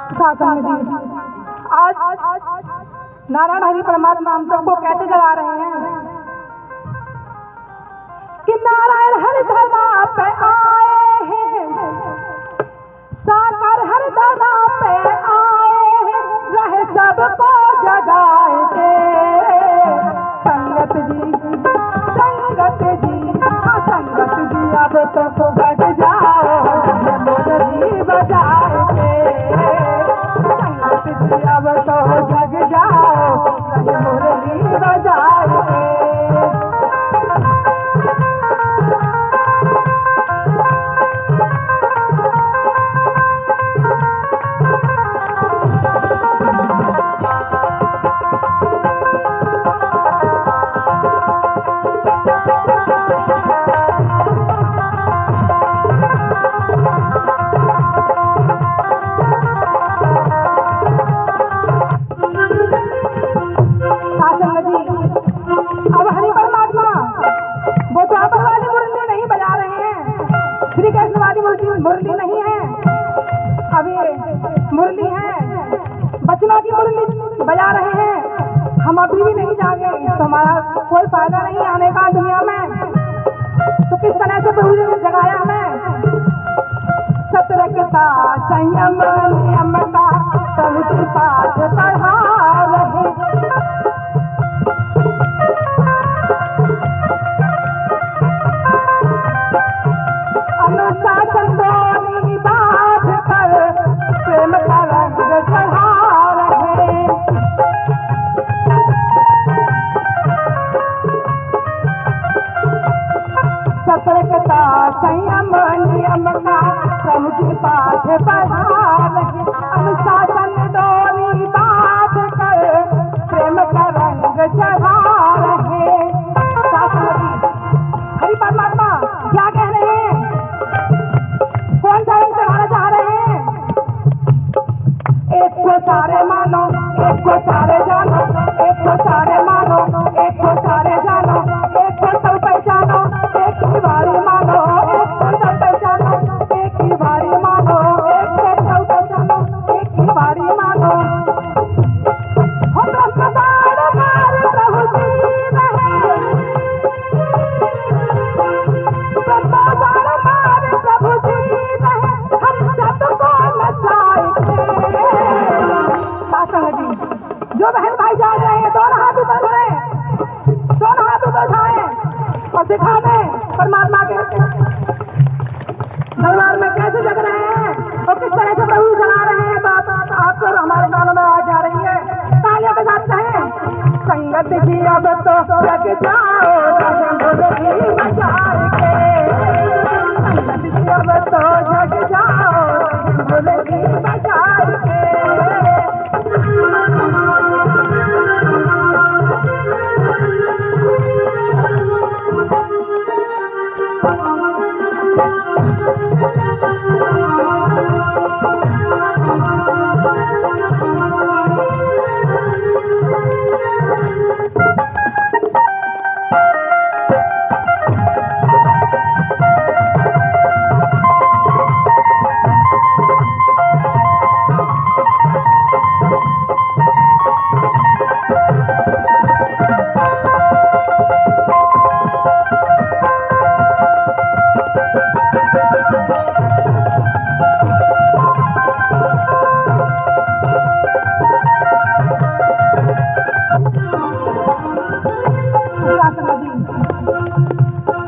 शासन जी, आज नारायण हरि परमात्मा हम सबको कैसे जगा रहे हैं कि नारायण हरि धरा पे आए हैं, साकार हरि धरा पे आए हैं, रहे सबको जगाए के। संगत जी, संगत जी, हाँ संगत जी, अब तो बढ़ जाओ मुरली बजाए के। संगत जी, अब तो जग जाओ मुरली बजाए के। मुरली नहीं है, अब ये मुरली है, बचनों की मुरली बजा रहे हैं। हम अभी भी नहीं जागे तो हमारा कोई फायदा नहीं आने का दुनिया में। तो किस तरह से प्रभु जी ने जगाया हमें? सतर्कता संयम नियम का प्रभु पाठ पढ़ा रहे। अनुशासन दोनी बात कर प्रेम का रंग चढ़ा रहे। सतर्कता संयम नियम का प्रभु पाठ पढ़ा रहे। अनुशासन दोनी बात कर प्रेम का रंग चढ़ा रहे। हरि परमात्मा क्या कह रहे हैं? कौन सा रंग चढ़ाना चाह रहे हैं? एक को सारे मानो, एक को सारे जानो, एक को सारे मानो, एक को सारे जानो, एक को सब पहचानो, एक ही बारी मानो, एक को सब पहचानो, एक ही बारी मानो, एक को सब पहचानो, एक ही बारी मानो। हो तो सदार मार प्रभु जी रहे, सदार मार प्रभु जी रहे, हम सबको नचाएंगे। शासन जी, जो बहन भाई जा रहे हैं दोनों हाथ ऊपर करें, दोनों हाथ ऊपर उठाएं और दिखा दें परमात्मा के दरबार में कैसे जग रहे हैं और किस तरह से प्रभु जगा रहे हैं। तो आपको हमारे कानों में आवाज आ रही है, तालियों के साथ कहें, संगत जी अब तो जग जाओ मुरली बजाए के। संगत जी अब तो जग जाओ मुरली बजाए के।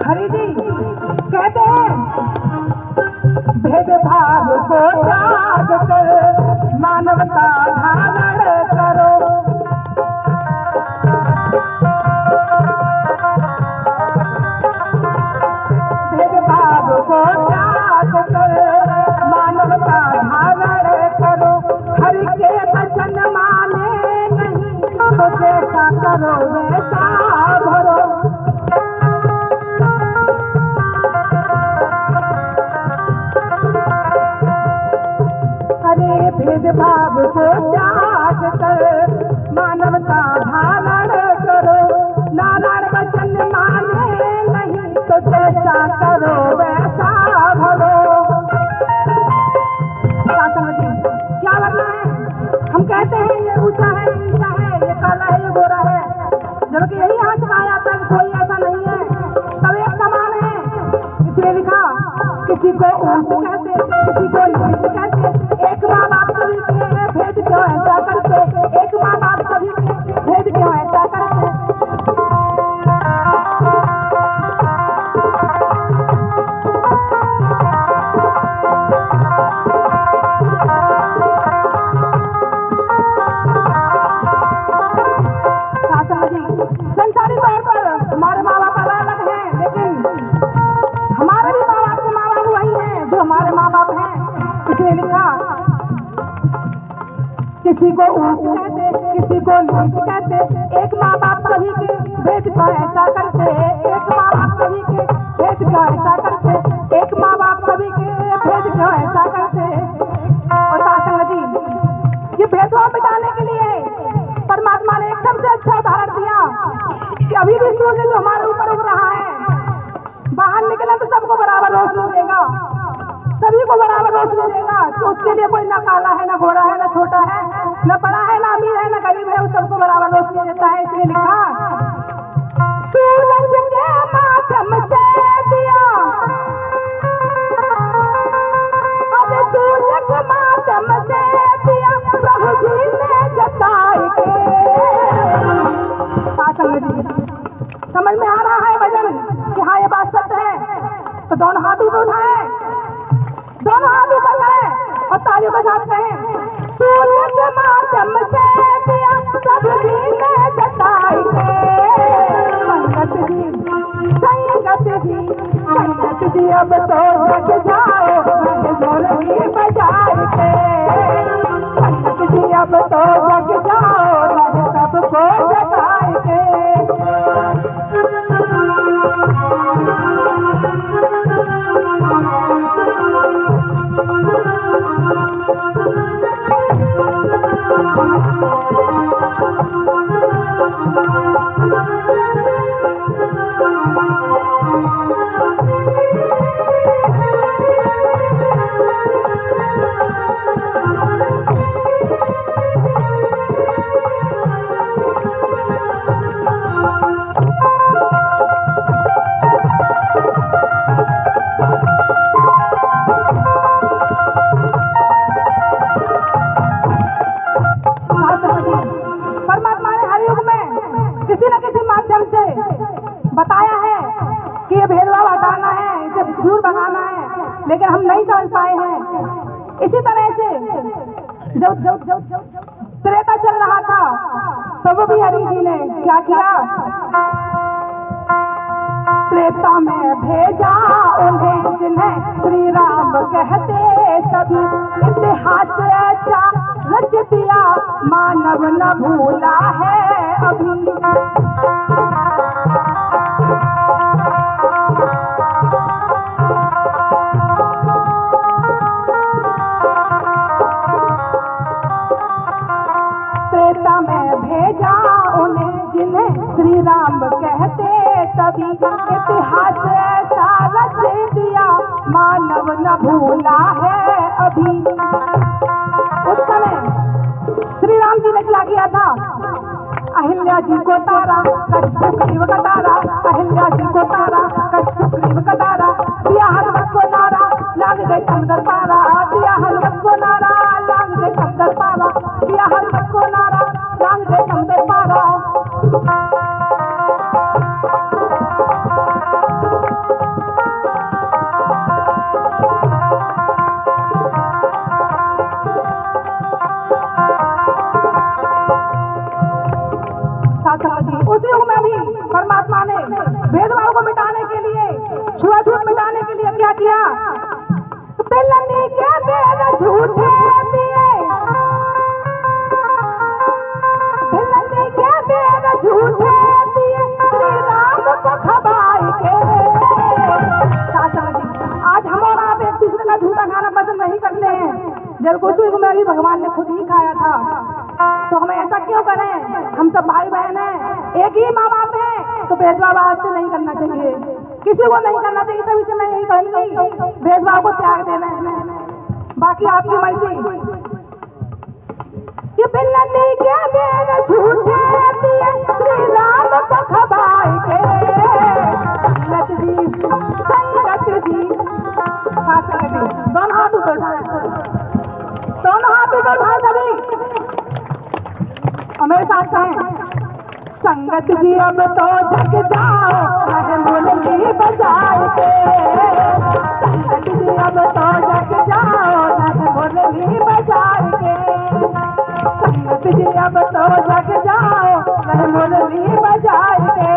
हरि जी कहते हैं, भेदभाव को त्याग कर मानवता धारण करो। भेदभाव को त्याग कर मानवता धारण करो। हरि के वचन माने नहीं तो जैसा करो वैसा भरो। भेदभाव को त्याग कर मानवता धारण करो। नारायण वचन माने नहीं तो जैसा करो वैसा भरो। क्या करना है? कहते, किसी को नीच कहते। एक माँ बाप सभी के भेद क्यों ऐसा करते, एक माँ बाप सभी के भेद क्यों ऐसा करते। संसारी तौर पर हमारे माँ बाप अलग हैं, लेकिन हमारे भी माँ बाप के माँ बाप वही हैं जो हमारे माँ बाप हैं। इसलिए लिखा, किसी को ऊंच कहते, किसी को नीच कहते, एक माँ बाप सभी के भेद क्यों ऐसा करते, एक माँ बाप सभी के भेद क्यों ऐसा करते, एक माँ बाप सभी के भेद क्यों ऐसा करते। और सासंग जी, ये भेदभाव मिटाने के लिए परमात्मा ने एक सबसे अच्छा उदाहरण दिया कि अभी भी सूर्य जो हमारे ऊपर उग रहा है, बाहर निकले तो सबको बराबर रोशनी देगा, सभी को बराबर रोशनी देगा। तो उसके लिए कोई ना काला है, ना घोड़ा है, ना छोटा है, ना बड़ा है, ना अमीर है, ना गरीब है, उस सबको बराबर रोशनी देता है। इसलिए लिखा, सूरज के माध्यम से दिया, अब सूरज के माध्यम से दिया प्रभु जी ने जताई के। समझ में आ रहा है वजन कि हाँ ये बात सत्य है, तो दोनों हाथ ऊपर उठाए, दोनों हाथ ऊपर करें और तालियों के साथ कहें, सूर्य के माध्यम से दिया प्रभु जी ने जताई के। संगत जी, संगत जी, संगत जी, अब तो जग जाओ ढोलकी बजाई के। संगत जी, अब तो जग जाओ सबको जगाई के। बताया है कि ये भेदभाव हटाना है, इसे दूर भगाना है, लेकिन हम नहीं समझ पाए हैं। इसी तरह से जब त्रेता चल रहा था तब भी हरि जी ने क्या किया, त्रेता में भेजा उन्हें जिन्हें श्री राम कहते सभी, इतिहास ऐसा रच दिया मानव न भूला है अभी। त्रेता में भेजा उन्हें जिन्हें श्री राम कहते सभी, इतिहास ऐसा रच दिया मानव न भूला है अभी। उस समय श्री राम जी ने क्या किया था, अहिल्या जी को तारा कष्ट सुग्रीव का तारा, अहिल्या जी को तारा कष्ट सुग्रीव का तारा, दिया हनुमत को नारा लाग गए समंदर पारा, दिया हनुमत को नारा लाग गए समंदर पारा, दिया हनुमत को नारा लाग गए समंदर पारा। उस युग में भी परमात्मा ने भेदभाव को मिटाने के लिए, छुआछूत मिटाने के लिए क्या किया, पिलनी के बेर झूठे दिए, पिलनी के बेर झूठे दिए श्री राम को खबाई के। आज हम और आप एक दूसरे का झूठा खाना पसंद नहीं करते हैं, जब उस युग में भी भगवान ने खुद ही खाया था, तो हमें ऐसा क्यों करें। हम सब भाई बहन हैं, एक ही माँ बाप है, तो भेदभाव आज से नहीं करना चाहिए, किसी को नहीं करना चाहिए। तभी से मैं यही कहूंगी, भेदभाव को त्याग देना, बाकी आपकी मर्जी। ये पिलनी के बेर झूठे दिए श्री राम को खबाई के। संगत जी, संगत जी, दोनों मेरे साथ हैं। संगत जी अब तो जग जाओ रहे मुरली बजाए के, संगत जी अब तो जग जाओ रहे मुरली बजाए के, संगत जी अब तो जग जाओ रहे मुरली बजाए के।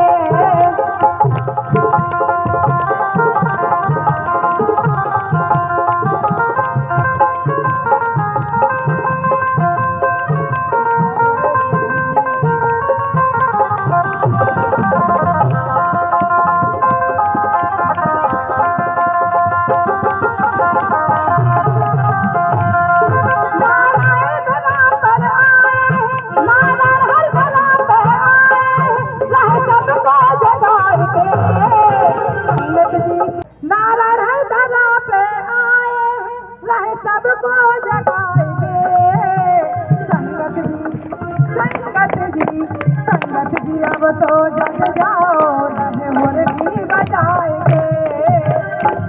अब तो जग जाओ रहे मुरली बजाएंगे,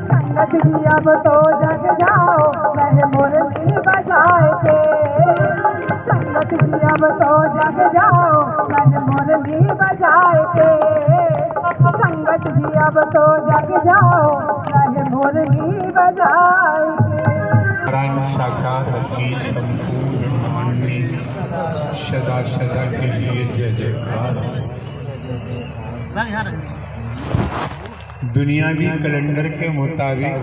संगत जी अब तो जग जाओ रहे मुरली बजाएंगे, संगत जी अब तो जग जाओ रहे मुरली बजाएंगे, संगत जी अब तो जग जाओ रहे मुरली बजाएंगे। नारायण साकार की संपूर्ण ब्रह्मांड में सदा सदा के लिए जय जयकार। दुनियावी कैलेंडर के मुताबिक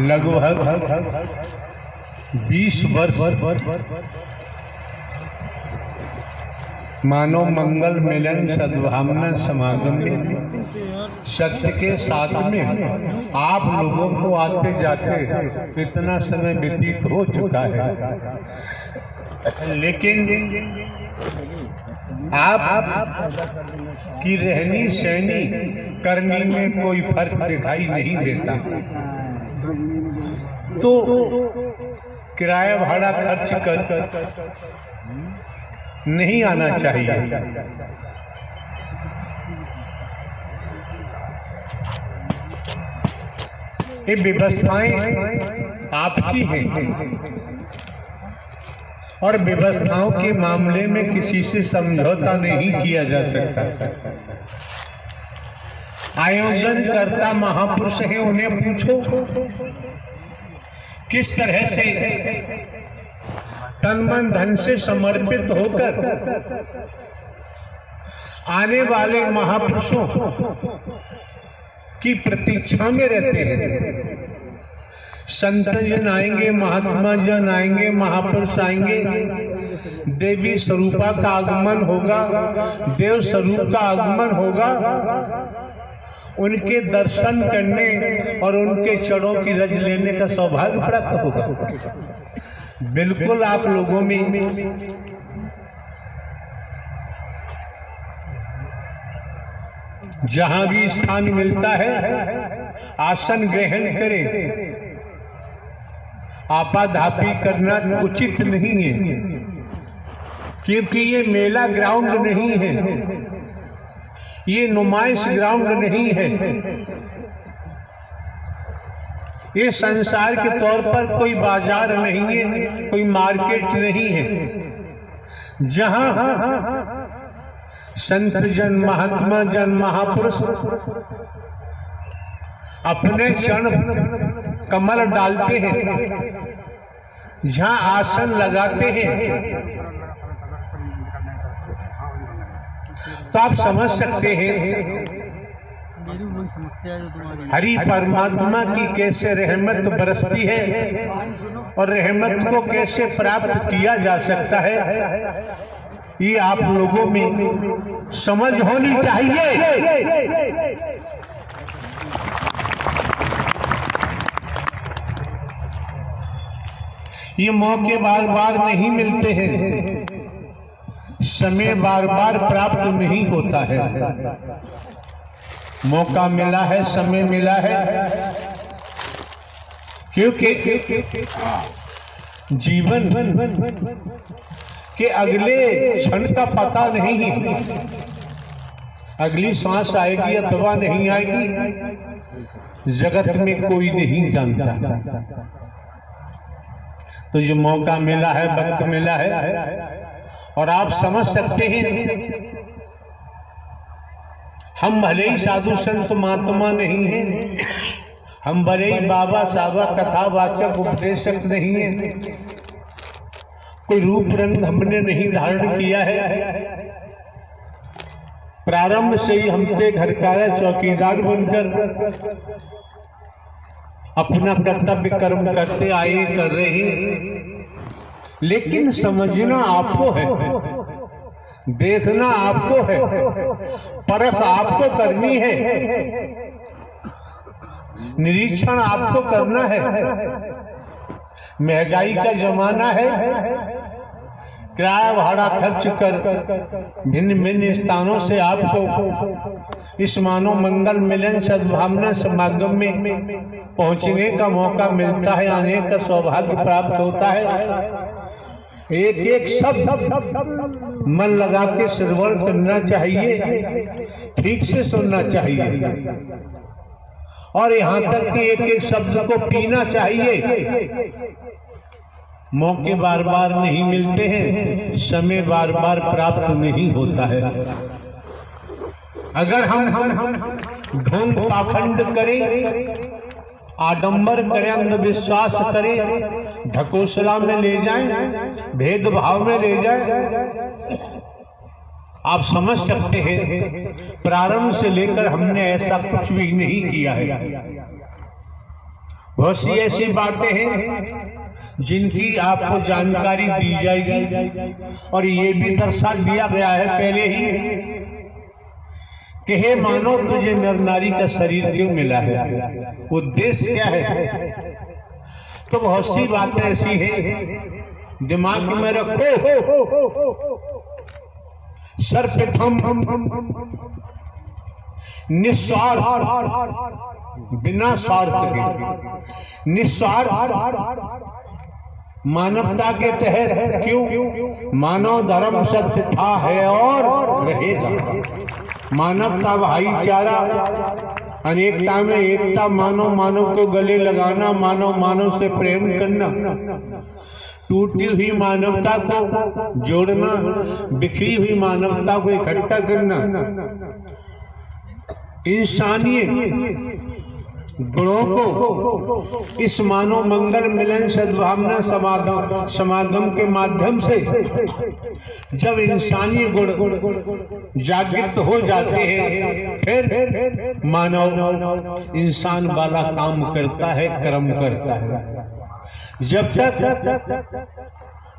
लगभग 20 वर्ष मानव मंगल मिलन सद्भावना समागम में सत्य के साथ में आप लोगों को आते जाते इतना समय व्यतीत हो चुका है, लेकिन आप की रहनी सहनी करनी में कोई फर्क दिखाई नहीं देता। तो किराया भाड़ा खर्च कर नहीं आना चाहिए। ये व्यवस्थाएं आपकी हैं और व्यवस्थाओं के मामले में किसी से समझौता नहीं किया जा सकता। आयोजनकर्ता महापुरुष हैं, उन्हें पूछो किस तरह से तन मन धन से समर्पित होकर आने वाले महापुरुषों की प्रतीक्षा में रहते हैं। संत जन आएंगे, महात्मा जन आएंगे, महापुरुष आएंगे, देवी स्वरूपा का आगमन होगा, देव स्वरूप का आगमन होगा। उनके दर्शन करने और उनके चरणों की रज लेने का सौभाग्य प्राप्त होगा। बिल्कुल आप लोगों में जहां भी स्थान मिलता है आसन ग्रहण करें। आपाधापी करना उचित नहीं है, क्योंकि ये मेला ग्राउंड नहीं है, ये नुमाइश ग्राउंड नहीं है, ये संसार के तौर पर कोई बाजार नहीं है, कोई मार्केट नहीं है। जहां संत जन, महात्मा जन, महापुरुष अपने चरण कमल डालते हैं, जहां आसन लगाते हैं, तो आप समझ सकते हैं हरि परमात्मा की कैसे रहमत बरसती है और रहमत को कैसे प्राप्त किया जा सकता है। ये आप लोगों में समझ होनी चाहिए। ये मौके बार बार नहीं मिलते हैं, समय बार बार प्राप्त नहीं होता है। मौका मिला है, समय मिला है, क्योंकि जीवन के अगले क्षण का पता नहीं है, अगली सांस आएगी अथवा नहीं आएगी, जगत में कोई नहीं जानता। तो जो मौका मिला है, वक्त मिला है, और आप समझ सकते हैं, हम भले ही साधु संत महात्मा नहीं हैं, हम भले ही बाबा साबा कथावाचक उपदेशक नहीं है, कोई रूप रंग हमने नहीं धारण किया है। प्रारंभ से ही हम थे घर का चौकीदार बनकर अपना कर्तव्य कर्म करते आए, कर रहे हैं। लेकिन समझना आपको है, देखना आपको है, परख आपको करनी है, निरीक्षण आपको करना है। महंगाई का जमाना है, किराया भाड़ा खर्च कर भिन्न भिन्न स्थानों से आपको इस मानव मंगल मिलन सद्भावना समागम में पहुंचने का मौका मिलता है, आने का सौभाग्य प्राप्त होता है। एक एक शब्द मन लगा के श्रवण करना चाहिए, ठीक से सुनना चाहिए, और यहाँ तक कि एक एक शब्द को पीना चाहिए। मौके बार बार नहीं मिलते हैं, समय बार बार प्राप्त नहीं होता है। अगर हम ढोंग पाखंड करें, आडंबर करें, अंधविश्वास करें, ढकोसला में ले जाएं, भेदभाव में ले जाएं, आप समझ सकते हैं प्रारंभ से लेकर हमने ऐसा कुछ भी नहीं किया है। बहुत सी ऐसी बातें हैं जिनकी आपको जानकारी दी जाएगी, और ये भी दर्शा दिया गया है पहले ही कि हे मानो तुझे नर नारी का शरीर क्यों मिला है, उद्देश्य क्या है। तो बहुत सी बातें ऐसी हैं, दिमाग में रखो। सर्वप्रथम निस्वार्थ, बिना स्वार्थ के, निस्वार्थ मानवता के तहत। क्यों? मानव धर्म सत्य था, है और रहेगा। मानवता भाईचारा, अनेकता में एकता, मानव मानव को गले लगाना, मानव मानव से प्रेम करना, टूटी हुई मानवता को जोड़ना, बिखरी हुई मानवता को इकट्ठा करना, इंसानियत गुणों को इस मानव मंगल मिलन सद्भावना समागम के माध्यम से जब इंसानी गुण जागृत हो जाते हैं, फिर मानव इंसान वाला काम करता है, कर्म करता है। जब तक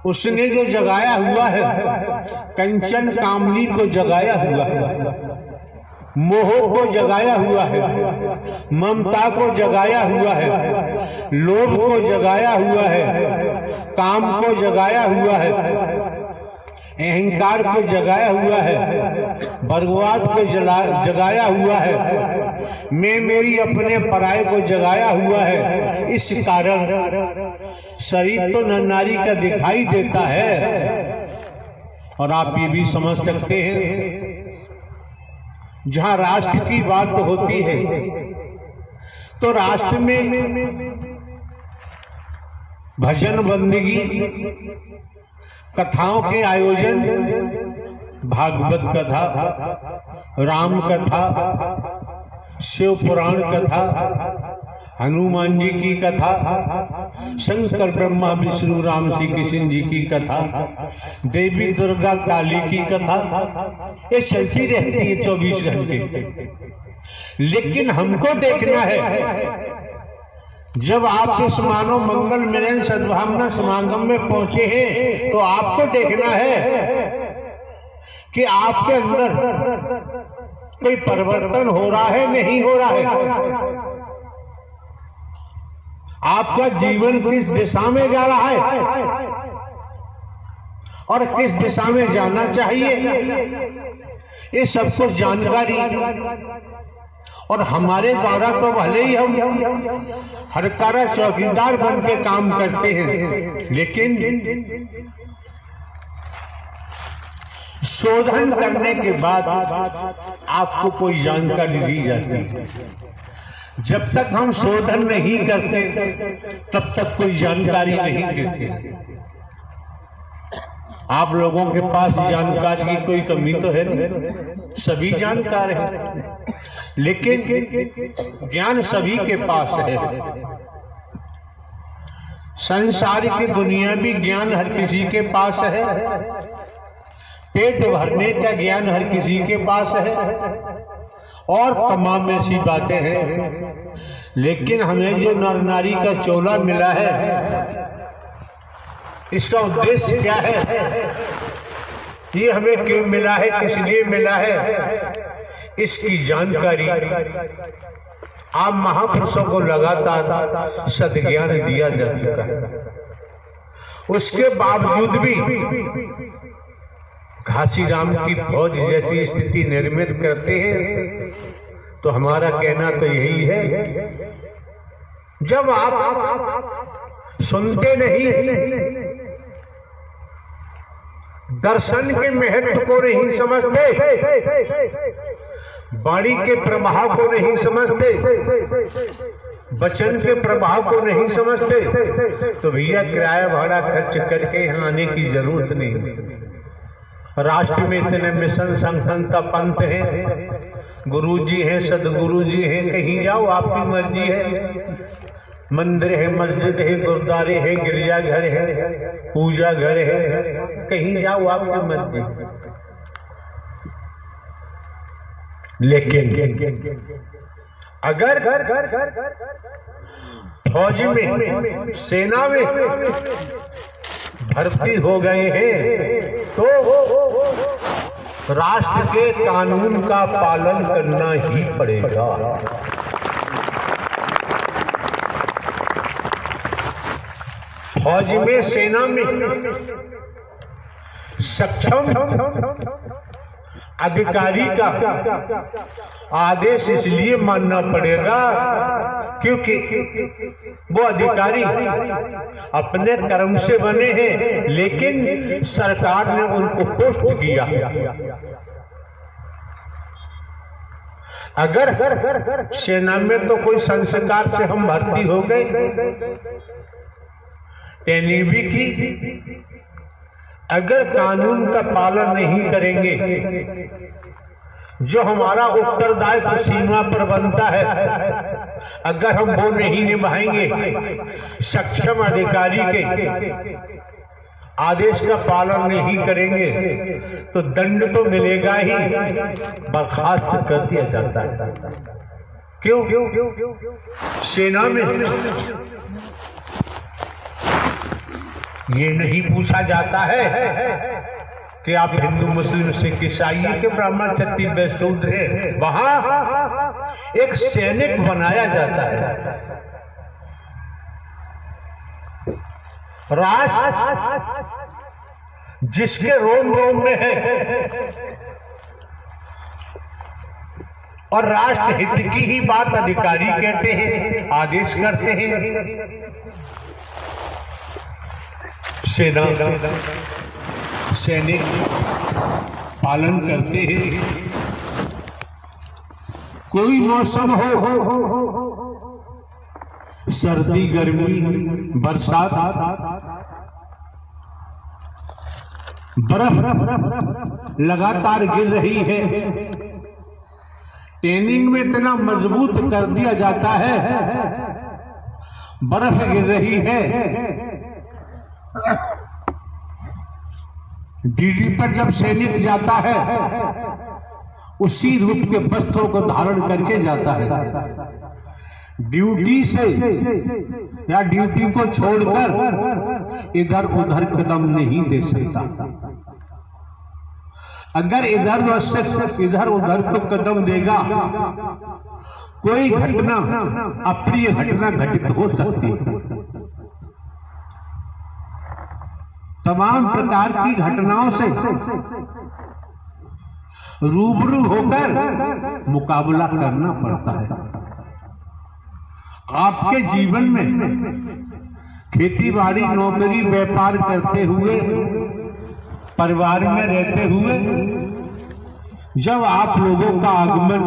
उसने जो जगाया हुआ है, कंचन कामनी को जगाया हुआ है, मोह को जगाया हुआ है, ममता को जगाया हुआ है, लोभ को जगाया हुआ है, काम को जगाया हुआ है, अहंकार को जगाया हुआ है, वर्गवाद को जगाया हुआ है, मैं मेरी अपने पराये को जगाया हुआ है। इस कारण शरीर तो नर नारी का दिखाई देता है। और आप ये भी समझ सकते हैं, जहां राष्ट्र की बात होती है तो राष्ट्र में भजन बंदगी, कथाओं के आयोजन, भागवत कथा, राम कथा, शिव पुराण कथा, हनुमान जी की कथा, शंकर ब्रह्मा विष्णु राम श्री कृष्ण जी की कथा, देवी दुर्गा काली की कथा, ये चलती रहती है 24 घंटे। लेकिन हमको देखना है, जब आप इस मानव मंगल मिलन सद्भावना समागम में पहुंचे हैं, तो आपको देखना है कि आपके अंदर कोई परिवर्तन हो रहा है, नहीं हो रहा है। आपका जीवन किस दिशा में जा रहा है और किस दिशा में जाना चाहिए, ये सब कुछ जानकारी। और हमारे द्वारा तो भले ही हम हरकारा चौकीदार बन के काम करते हैं, लेकिन शोधन करने के बाद आपको कोई जानकारी दी जाती है। जब तक हम शोधन नहीं करते, तब तक कोई जानकारी नहीं देते। आप लोगों के पास जानकारी की कोई कमी तो है नहीं, सभी जानकार हैं, लेकिन ज्ञान सभी के पास है। संसार की दुनियावी ज्ञान हर किसी के पास है, पेट भरने का ज्ञान हर किसी के पास है, और तमाम ऐसी बातें हैं। लेकिन हमें जो नर नारी का चोला मिला है, इसका उद्देश्य क्या है, ये हमें क्यों मिला है, किस लिए मिला है, इसकी जानकारी आप महापुरुषों को लगातार सद्ज्ञान दिया जा चुका है। उसके बावजूद भी घासीराम की फौज जैसी स्थिति निर्मित करते हैं, तो हमारा कहना तो यही है, जब आप सुनते नहीं, दर्शन के महत्व को नहीं समझते, वाणी के प्रभाव को नहीं समझते, वचन के प्रभाव को नहीं समझते, तो भैया किराया भाड़ा खर्च करके यहाँ आने की जरूरत नहीं। राष्ट्र में इतने मिशन संघनता पंथ हैं, गुरु जी हैं, सदगुरु जी हैं, कहीं जाओ आपकी मर्जी है। मंदिर है, मस्जिद है, गुरुद्वारे है, गिरजाघर है, पूजा घर है, कहीं जाओ आपकी मर्जी। लेकिन अगर फौज में, सेना में भर्ती हो गए हैं, तो राष्ट्र के कानून का पालन करना ही पड़ेगा। फौज में, सेना में सक्षम अधिकारी का आदेश इसलिए मानना पड़ेगा क्योंकि वो अधिकारी अपने कर्म से बने हैं, लेकिन सरकार ने उनको पोस्ट किया। अगर सेना में तो कोई संस्कार से हम भर्ती हो गए, ट्रेनिंग भी की, अगर कानून का पालन नहीं करेंगे, जो हमारा उत्तरदायित्व सीमा पर बनता है, अगर हम वो नहीं निभाएंगे, सक्षम अधिकारी के आदेश का पालन नहीं करेंगे, तो दंड तो मिलेगा ही, बर्खास्त कर दिया जाता है। क्यों? सेना में ये नहीं पूछा जाता है कि आप हिंदू, मुस्लिम, सिख, ईसाई के ब्राह्मण, क्षत्रिय, वैश्य, शूद्र हैं। वहां एक सैनिक बनाया जाता है। राष्ट्र जिसके रोम रोम में है और राष्ट्र हित की ही बात अधिकारी कहते हैं, आदेश करते हैं। सेना, सैनिक पालन करते हैं। कोई मौसम हो, सर्दी, गर्मी, बरसात, बर्फ लगातार गिर रही है, ट्रेनिंग में इतना मजबूत कर दिया जाता है, बर्फ गिर रही है। ड्यूटी पर जब सैनिक जाता है, उसी रूप के वस्त्रों को धारण करके जाता है। ड्यूटी से या ड्यूटी को छोड़कर इधर उधर कदम नहीं दे सकता। अगर इधर उधर तो कदम देगा, कोई घटना, अप्रिय घटना घटित हो सकती है। तमाम प्रकार की घटनाओं से रूबरू होकर मुकाबला करना पड़ता है। आपके जीवन में खेती बाड़ी, नौकरी, व्यापार करते हुए, परिवार में रहते हुए, जब आप लोगों का आगमन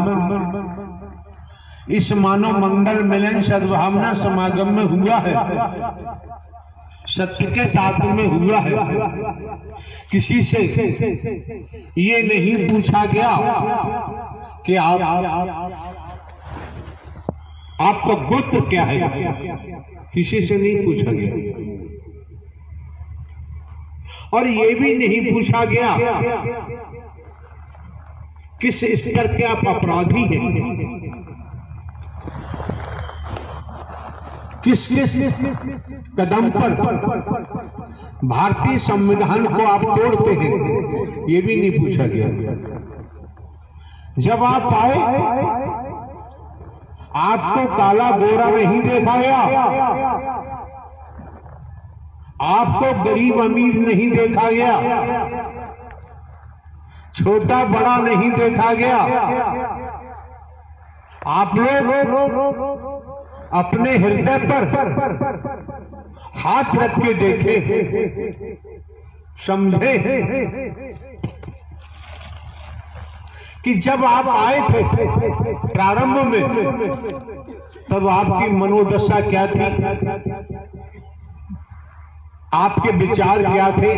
इस मानव मंगल मिलन सद्भावना समागम में हुआ है, सत्य के साथ में हुआ है। किसी से ये नहीं पूछा गया कि आपका गोत्र क्या है, किसी से नहीं पूछा गया। और ये भी नहीं पूछा गया किस स्तर के आप अपराधी हैं, किस किस कदम पर भारतीय संविधान को आप तोड़ते हैं, ये भी नहीं पूछा गया। जब आप आए, आपको काला गोरा नहीं देखा गया, आपको गरीब अमीर नहीं देखा गया, छोटा बड़ा नहीं देखा गया। आप लोग अपने हृदय पर हाथ रख के देखे, समझे कि जब आप आए थे प्रारंभ में, तब आपकी मनोदशा क्या थी, आपके विचार क्या थे,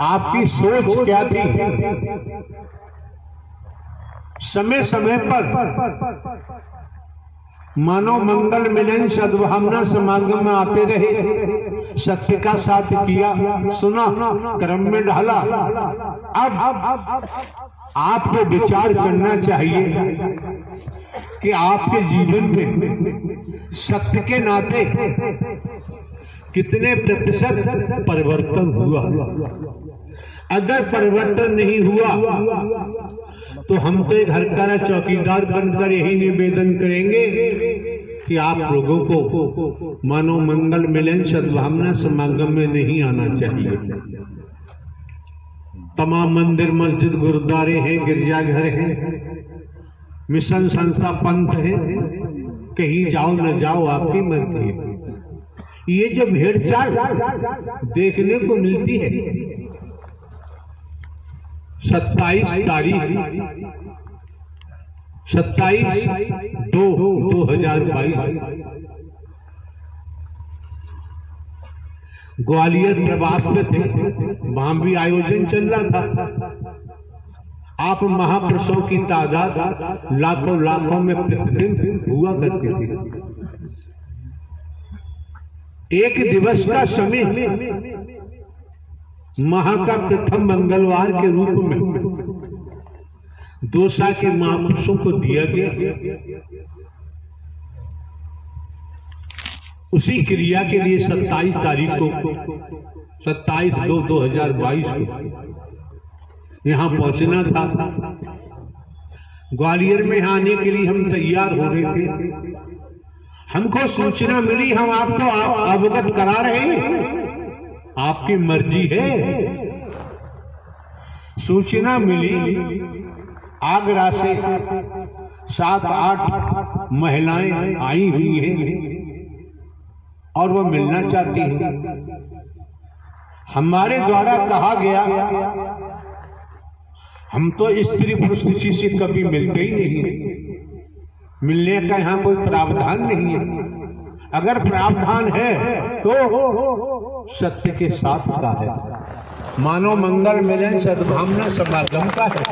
आपकी सोच क्या थी। समय समय पर मानव मंगल मिलन सद्भावना समागम में आते रहे, सत्य का साथ किया, सुना, क्रम में ढाला। अब आपको विचार करना चाहिए कि आपके जीवन में सत्य के नाते कितने प्रतिशत परिवर्तन हुआ। अगर परिवर्तन नहीं हुआ तो हम तो एक हरकारा चौकीदार बनकर यही निवेदन करेंगे कि आप लोगों को मानव मंगल मिलन सद्भावना समागम में नहीं आना चाहिए। तमाम मंदिर मस्जिद गुरुद्वारे हैं, गिरजाघर हैं, मिशन संस्था पंथ है, कहीं जाओ न जाओ आपकी मर्जी है। ये जो भेड़ चाल देखने को मिलती है, 27 तारीख 27/2/2022 ग्वालियर प्रवास में थे, वहां भी आयोजन चल रहा था। आप महापुरुषों की तादाद लाखों लाखों में प्रतिदिन हुआ करती थी। एक दिवस का समय माह का प्रथम मंगलवार के रूप में दोसा के महापुरुषों को दिया गया। उसी क्रिया के लिए 27 तारीख को 27/2/2022 को यहां पहुंचना था। ग्वालियर में आने के लिए हम तैयार हो रहे थे। हमको सूचना मिली, हम आपको अवगत करा रहे हैं, आपकी मर्जी है। सूचना मिली आगरा से 7-8 महिलाएं आई हुई हैं और वो मिलना चाहती हैं। हमारे द्वारा कहा गया, हम तो स्त्री पुरुष किसी से कभी मिलते ही नहीं, मिलने का यहाँ कोई प्रावधान नहीं है। अगर प्रावधान है तो सत्य के साथ का है, मानव मंगल मिलन सद्भावना समागम का है।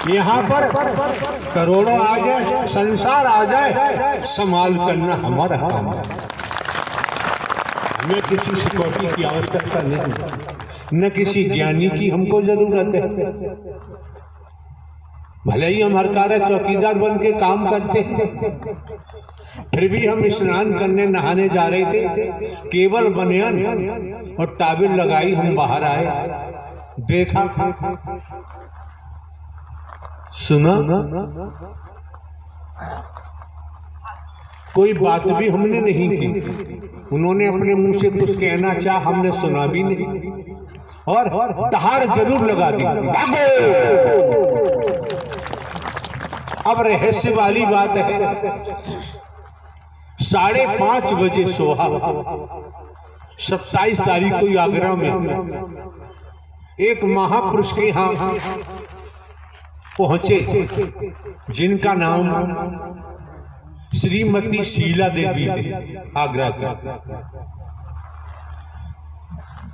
यहाँ पर करोड़ों आ जाए, संसार आ जाए, संभाल करना हमारा काम है। हमें किसी सिक्योरिटी की आवश्यकता नहीं, न किसी ज्ञानी की हमको जरूरत है। भले ही हम हरकारा चौकीदार बन के काम करते हैं, फिर भी हम स्नान करने नहाने जा रहे थे, केवल बनियान और टाबिल लगाई हम बाहर आए, देखा, सुना, कोई बात भी हमने नहीं की। उन्होंने अपने मुंह से कुछ कहना चाहा, हमने सुना भी नहीं और दहाड़ जरूर लगा दी, भागो। अब रहस्य वाली बात है, 5:30 बजे सोहा 27 तारीख को आगरा में एक महापुरुष के यहाँ पहुंचे, जिनका नाम श्रीमती शीला देवी है आगरा की।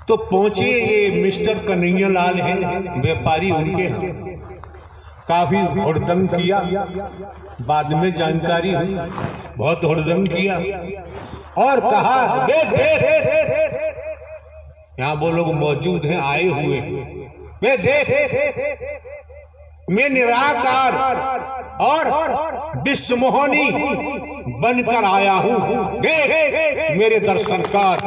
तो पहुंचे, ये मिस्टर कन्हैया लाल है व्यापारी, उनके यहाँ काफी हुड़दंग किया। बाद में जानकारी हुई बहुत हुड़दंग किया और कहा देख यहाँ वो लोग मौजूद हैं, आए हुए, वे देख मैं निराकार और विश्वमोहनी बनकर आया हूं, देख मेरे दर्शन कर।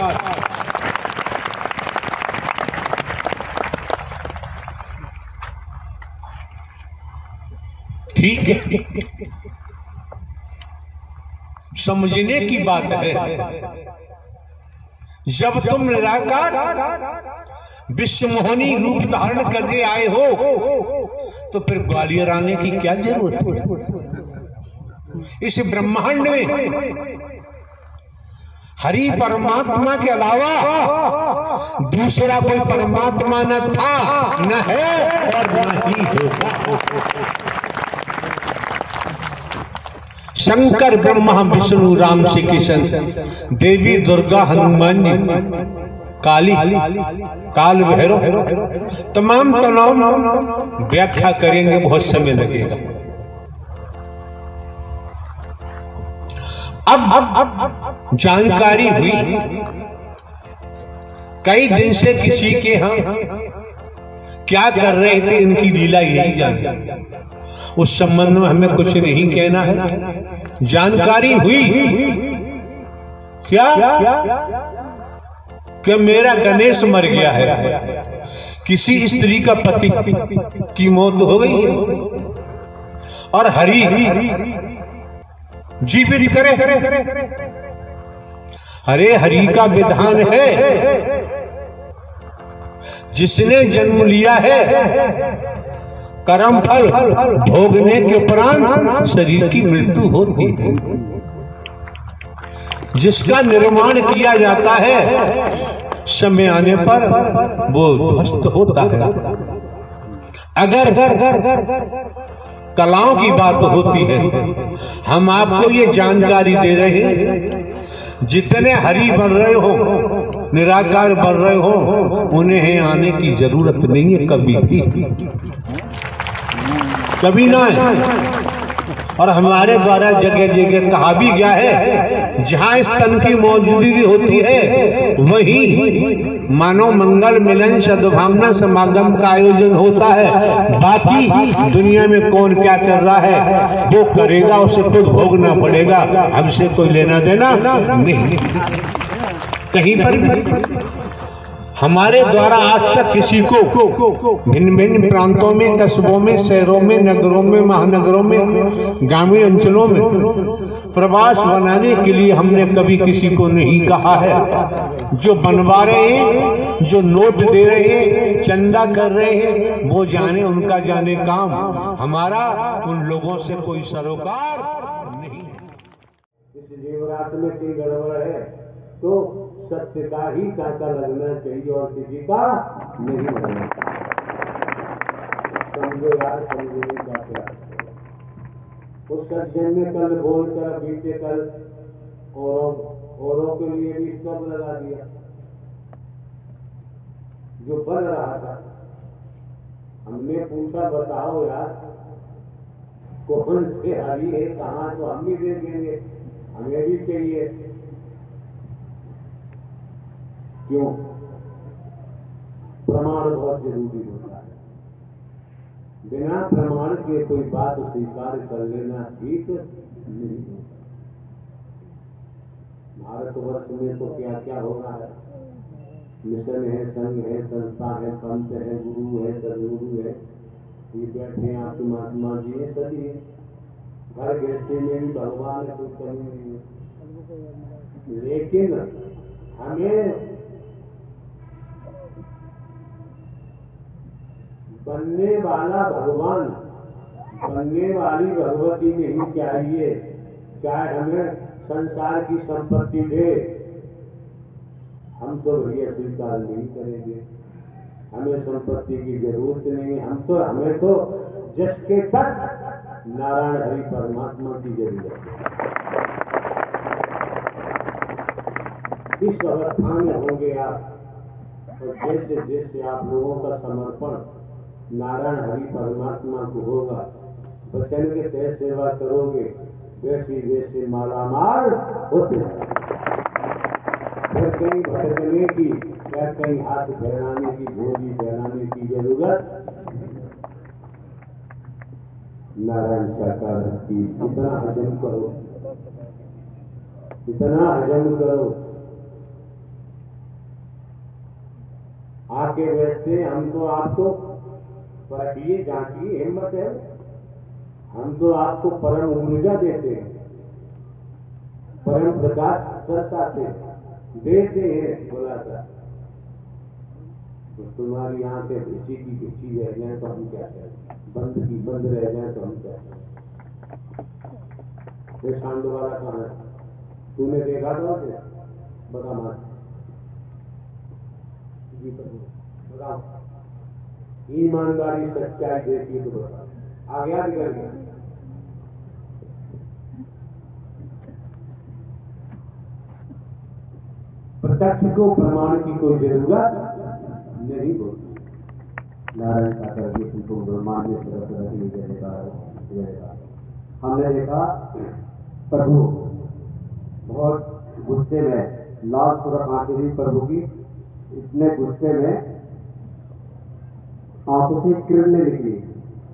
ठीक है, समझने की बात है। जब तुम निराकार विश्वमोहनी रूप धारण करके आए हो तो फिर ग्वालियर आने की क्या जरूरत है? इस ब्रह्मांड में हरि परमात्मा के अलावा दूसरा कोई परमात्मा न था, न है और न ही होगा। शंकर ब्रह्मा विष्णु राम श्री कृष्ण, देवी दुर्गा हनुमान जी, काली काल भैरव, तमाम व्याख्या करेंगे, बहुत समय लगेगा। अब जानकारी हुई कई दिन से किसी के यहाँ क्या कर रहे थे, इनकी लीला यही जानी। उस संबंध में हमें कुछ नहीं कहना है। जानकारी हुई क्या कि मेरा गणेश मर गया है, किसी स्त्री का पति की मौत हो गई है और हरि जीवित करे। अरे हरि का विधान है, जिसने जन्म लिया है कर्म फल भोगने के उपरांत शरीर की मृत्यु होती है। जिसका निर्माण किया जाता है समय आने पर वो ध्वस्त होता है। अगर कलाओं की बात होती है, हम आपको ये जानकारी दे रहे हैं, जितने हरि बन रहे हो, निराकार बन रहे हो, उन्हें आने की जरूरत नहीं है कभी भी, कभी ना है। और हमारे द्वारा जगह जगह कहा भी गया है, जहां इस तन की मौजूदगी होती है वहीं मानव मंगल मिलन सद्भावना समागम का आयोजन होता है। बाकी दुनिया में कौन क्या कर रहा है वो करेगा, उसे खुद भोगना पड़ेगा, हमसे कोई लेना देना नहीं। कहीं पर भी हमारे द्वारा आज तक किसी को भिन्न भिन्न प्रांतों में, कस्बों में, शहरों में, नगरों में, महानगरों में, ग्रामीण अंचलों में प्रवास बनाने के लिए हमने कभी किसी को नहीं कहा है। जो बनवा रहे हैं, जो नोट दे रहे हैं, चंदा कर रहे हैं, वो जाने, उनका जाने काम। हमारा उन लोगों से कोई सरोकार नहीं। इस जीवरात में कोई गड़बड़ है तो सत्य का ही टाका लगना चाहिए और किसी का नहीं लगना। समझो यार, समझने का क्या। उस सज्जन ने कल बोलकर बीते कल औरों के लिए भी स्टॉप लगा दिया जो बन रहा था। हमने पूछा बताओ यार कौन से हरी है, कहाँ, तो हम भी देखेंगे, हमें भी चाहिए। क्यों? प्रमाण बहुत जरूरी होता है। बिना प्रमाण के कोई बात स्वीकार कर लेना ठीक नहीं होता। भारतवर्ष में तो क्या क्या हो रहा है, मिशन है, संघ है, संस्था है, पंथ है, गुरु है, सदगुरु है, ये बैठे हैं आपकी महात्मा जी है, सभी है। घर गृहस्थी में भी भगवान है, कोई कमी नहीं है। लेकिन हमें बनने वाला भगवान, बनने वाली भगवती नहीं चाहिए। चाहे हमें संसार की संपत्ति दे, हम तो भैया स्वीकार नहीं करेंगे। हमें संपत्ति की जरूरत नहीं, हमें तो जस के तक नारायण हरि परमात्मा की जरूरत है। इस अवस्था में होंगे आप, और जैसे जैसे आप लोगों का समर्पण नारायण हरि परमात्मा को होगा, वचन के तय सेवा करोगे, वैसे वैसे मालामाल होते हैं। फिर कहीं भटकने की या कहीं हाथ फैलाने की, झोली फैलाने की जरूरत। नारायण साकार की इतना हजम करो, इतना हजम करो। आके बैठते हम तो आपको परखिए, जांचिए, हिम्मत है। हम तो आपको परम ऊर्जा देते हैं, परम प्रकाश दर्शाते हैं, देते हैं। बोला था तो तुम्हारी आंखें भिची की भिची रह जाए तो हम क्या करें, बंद की बंद रह जाए तो हम क्या करें। ये सांड वाला कहाँ है? तूने देखा था उसे? बता मार जी बताओ, ईमानदारी सच्चाई देखी तो बता। आ गया निकल गया। प्रत्यक्ष को प्रमाण की कोई जरूरत नहीं होती। नारायण साकार की संपूर्ण ब्रह्मांड में सरस्वती की जयकार जयकार। हमने देखा प्रभु बहुत गुस्से में, लाल सुरख आंखें थी प्रभु की, इतने गुस्से में आंखों से किरणें निकली।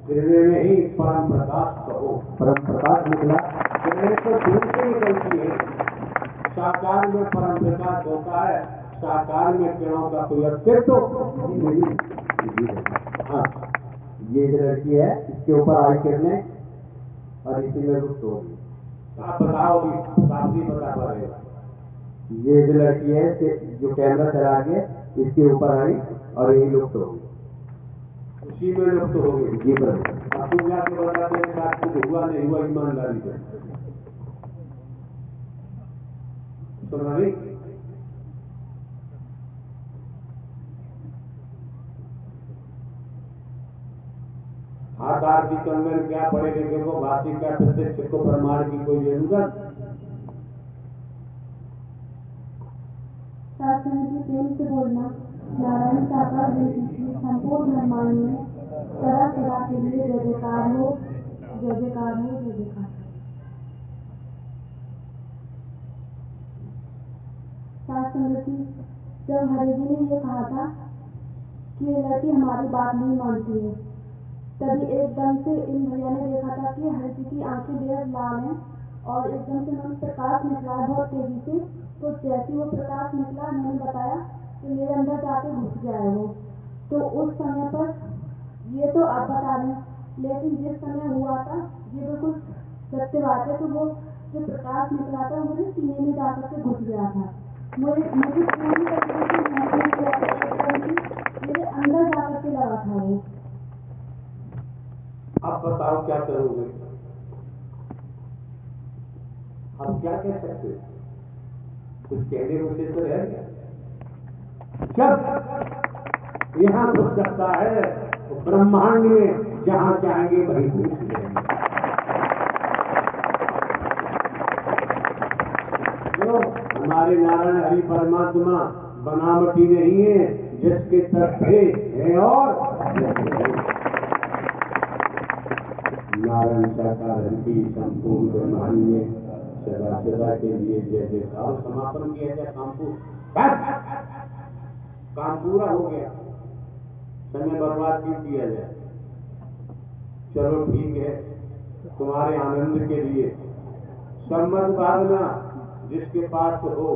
किरणें में ही परम प्रकाश कहो, परम प्रकाश निकला। किरणें तो दूर से निकलती है। साकार में परम प्रकाश होता है, साकार में किरणों का कोई अस्तित्व नहीं। हाँ, ये जो लड़की है इसके ऊपर आई किरणें और इसी में रुक होगी। आप बताओ भी, शास्त्री बता पाएगा। ये जो लड़की है जो कैमरा चला के इसके ऊपर आई और यही लुप्त हो गई, उसी में लुप्त हो गई। जी प्रभु। अब तुम जाके बताते हैं साथ कुछ हुआ नहीं हुआ, ईमानदारी से सुना नहीं। हाथ आरती कंगन क्या पढ़े लिखे को, भाषी क्या प्रत्यक्ष को प्रमाण की कोई जरूरत। प्रेम से बोलना। नारायण साकार संपूर्ण ब्रह्मांड में सदा सदा के लिए जय जयकार हो, जय जयकार हो, जय जयकार। संगति, जब हरि जी ने ये कहा था कि ये लड़की हमारी बात नहीं मानती है, तभी एकदम से इन भैया ने देखा था कि हरि जी की आंखें बेहद लाल हैं और एकदम से उन्होंने प्रकाश निकला बहुत तेजी से। तो जैसे वो प्रकाश निकला, उन्होंने बताया कि मेरे अंदर जाके घुस गया है वो। तो उस समय पर ये तो आप बता रहे हैं, लेकिन जिस समय हुआ था ये बिल्कुल सत्य बात है। तो वो जो प्रकाश निकला था वो मेरे सीने में जाकर के घुस गया था। मुझे पूरी तरीके से महसूस हुआ था, मेरे अंदर जाकर के लगा था वो। अब बताओ क्या करोगे? हम क्या कह सकते? कुछ कहने को शेष तो है क्या? जब यहाँ घुस सकता है तो ब्रह्मांड में जहां चाहेंगे वहीं घुस जाएंगे। तो हमारे नारायण हरि परमात्मा बनावटी नहीं है, जिसके तथ्य है और नारायण साकार की संपूर्ण ब्रह्मांड में सदा सदा के लिए जय जयकार। समापन किया जाए, काम पूरा हो गया, समय बर्बाद क्यों किया जाए। चलो ठीक है, तुम्हारे आनंद के लिए सम्मत भावना जिसके पास हो,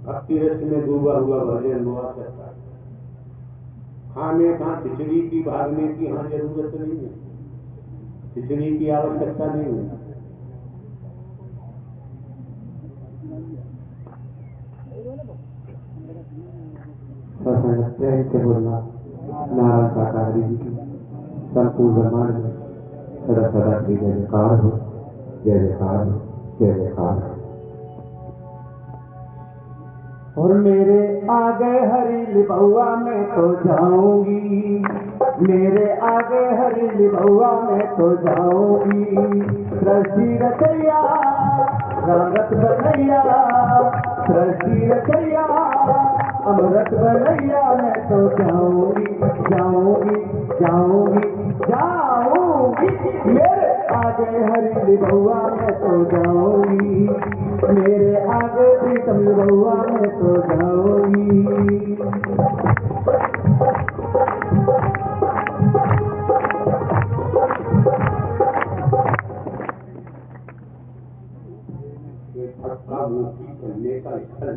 भक्ति रस में डूबा हुआ भजन हुआ सकता है। खाने कहाँ खिचड़ी की भागने की यहाँ जरूरत नहीं है, खिचड़ी की आवश्यकता नहीं है। प्रेम से बोलना। नारायण साकार जी की संपूर्ण ब्रह्मांड में सदा सदा की जय जयकार हो, जय जयकार हो, जय जयकार हो। और मेरे आगे हरि लिबुआ में तो जाऊंगी, मेरे आगे हरि लिबुआ में तो जाऊंगी। सृष्टि रचैया रामरत बनैया, सृष्टि रचैया अमृत बनैया मैं तो जाऊंगी जाऊंगी जाऊंगी जाऊंगी मेरे आगे हरी बहुआ मैं तो जाऊंगी मेरे आगे प्रीतम बहुआ मैं तो जाऊंगी। भटका मूर्ति करने का स्थल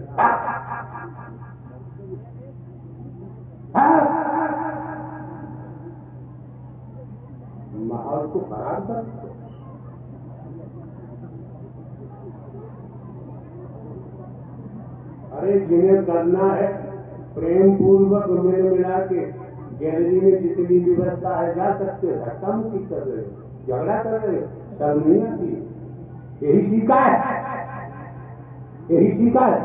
माहौल को खराब कर अरे जिन्हें करना है प्रेम पूर्वक मिल मिला के गैलरी में जितनी व्यवस्था है जा सकते हो, धक्का मुक्की कर रहे हो, झगड़ा कर रहे हो, सब नहीं आती। यही सीखा है, यही सीखा है।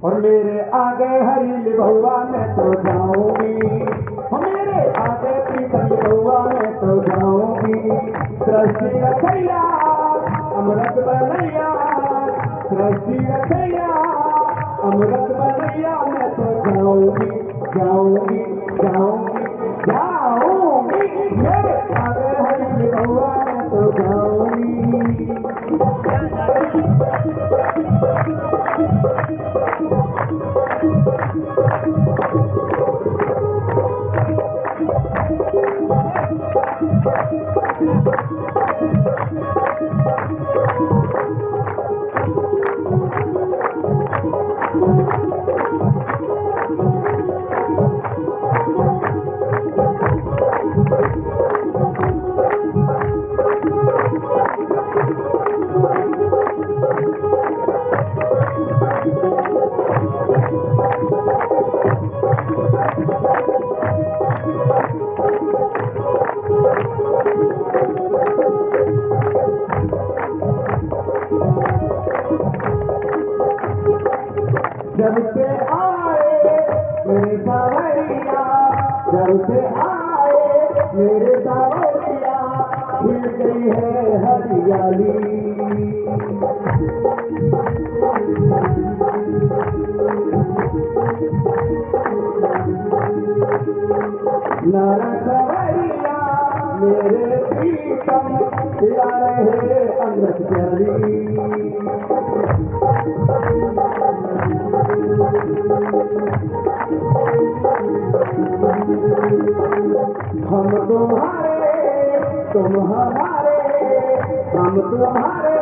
और मेरे आगे हरी बहुआ मैं तो जाऊंगी, मेरे आगे प्रीतम बहुआ मैं तो जाऊंगी। सृष्टि रचैया अमृत बनैया, सृष्टि रचैया अमृत बनैया मैं तो जाऊंगी जाऊंगी जाऊंगी जाऊंगी मेरे आगे हरी बहुआ मैं तो जाऊंगी। जब से आए मेरे सावरिया, जब से आए मेरे सावरिया, खिल गई है हरियाली। नारा सावरिया मेरे प्रीतम पिला रहे अमृत प्याली। हम तुम्हारे तुम हमारे, हम तुम्हारे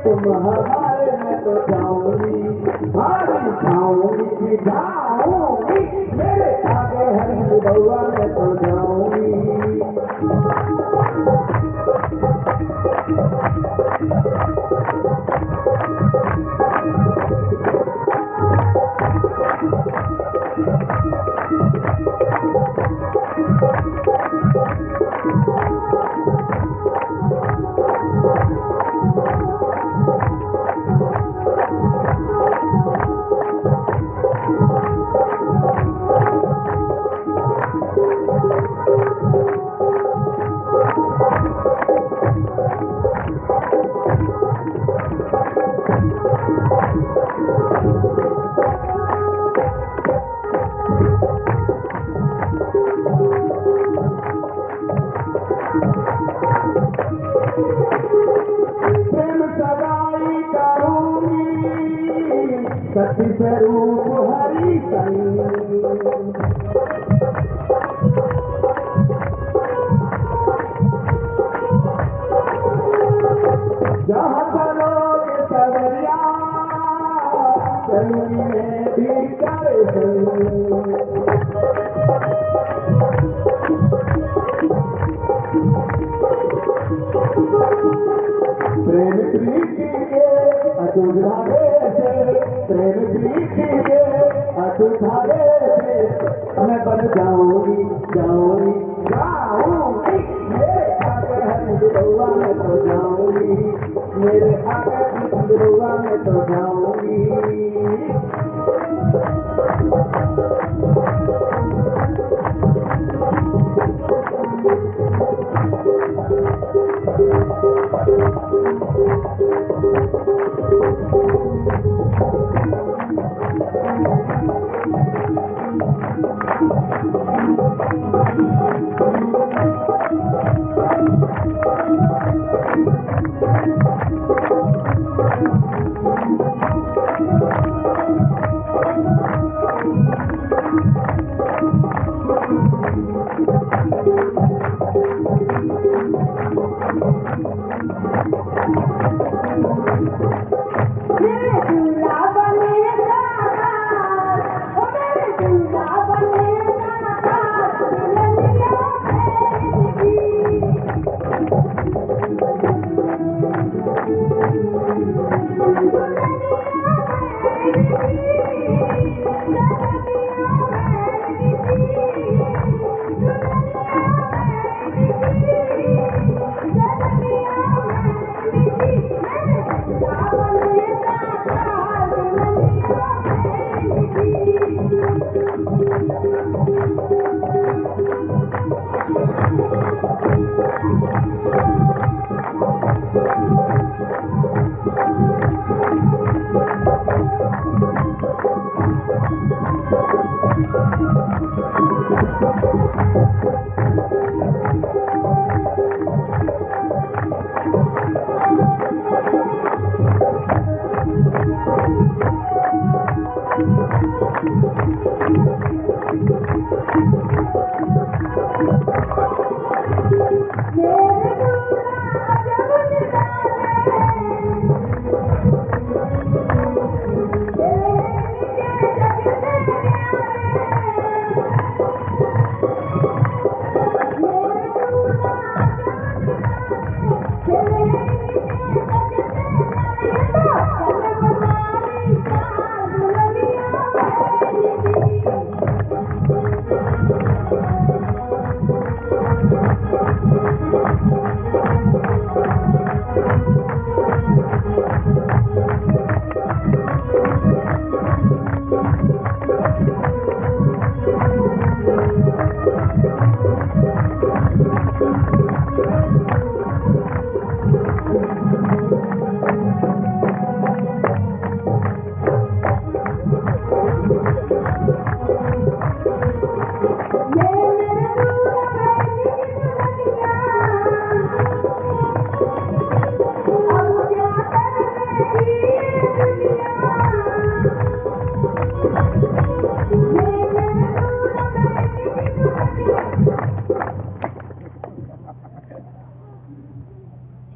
तुम हमारे मैं तो जाऊंगी भारी जाऊंगी जाऊंगी मेरे आगे हरी बहुआ मैं तो जाऊंगी। प्रेम सगाई करूंगी सत्य स्वरूप हरि संग, जहाँ चलोगे सवरिया चलूंगी मैं भी करे संग। प्रेम प्रीति के अटूट धागे से, प्रेम प्रीति के अटूट धागे से मैं बन जाऊंगी जाऊंगी जाऊंगी मेरे आगे हरी बहुआ मैं तो जाऊंगी, मेरे आगे हरी बहुआ मैं तो जाऊंगी।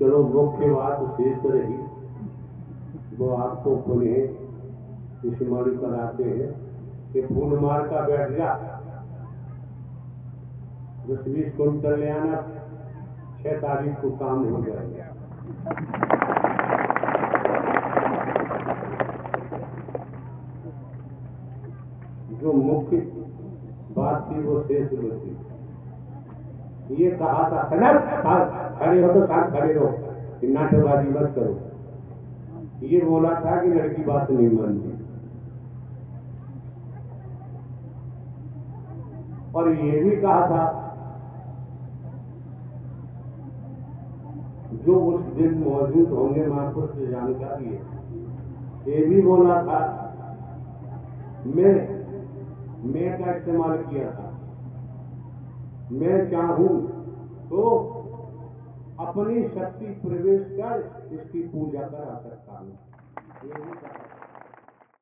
चलो मुख्य बात शेष रही, वो आपको खुले स्मरण कराते हैं कि फूल मार का बैठ जा 10-20 कुंटल ले आना, 6 तारीख को काम हो जाएगा। जो मुख्य बात थी वो शेष बची। ये कहा था खड़े हो तो साथ खड़े रहो, नाटकबाजी मत करो। ये बोला था कि लड़की बात नहीं मानती, और ये भी कहा था जो उस दिन मौजूद होंगे महापुरुष से जानकारी है। ये भी बोला था, मैं का इस्तेमाल किया था, मैं चाहूं तो अपनी शक्ति प्रवेश कर इसकी पूजा करा सकता हूं।